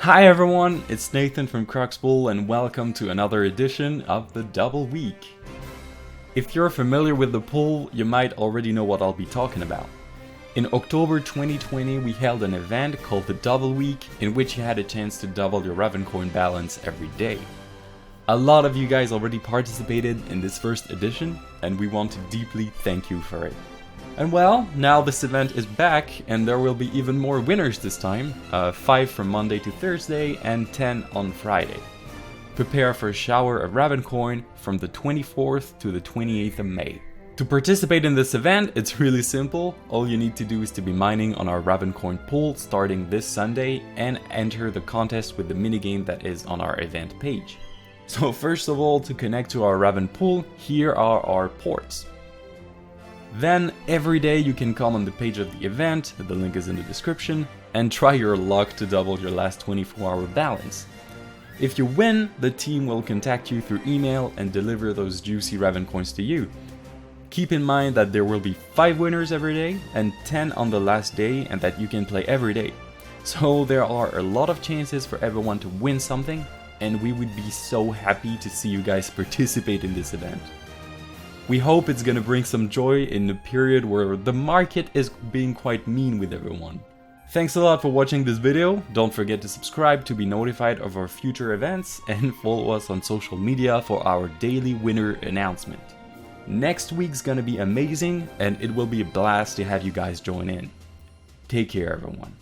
Hi everyone, it's Nathan from Cruxpool and welcome to another edition of the Double Week. If you're familiar with the pool, you might already know what I'll be talking about. In October 2020 we held an event called the Double Week in which you had a chance to double your Ravencoin balance every day. A lot of you guys already participated in this first edition and we want to deeply thank you for it. And well, now this event is back and there will be even more winners this time, 5 from Monday to Thursday and 10 on Friday. Prepare for a shower of Ravencoin from the 24th to the 28th of May. To participate in this event, it's really simple. All you need to do is to be mining on our Ravencoin pool starting this Sunday and enter the contest with the minigame that is on our event page. So first of all, to connect to our Raven pool, here are our ports. Then, every day you can come on the page of the event, the link is in the description, and try your luck to double your last 24-hour balance. If you win, the team will contact you through email and deliver those juicy Ravencoins to you. Keep in mind that there will be 5 winners every day and 10 on the last day, and that you can play every day. So there are a lot of chances for everyone to win something, and we would be so happy to see you guys participate in this event. We hope it's gonna bring some joy in a period where the market is being quite mean with everyone. Thanks a lot for watching this video. Don't forget to subscribe to be notified of our future events and follow us on social media for our daily winner announcement. Next week's gonna be amazing and it will be a blast to have you guys join in. Take care everyone.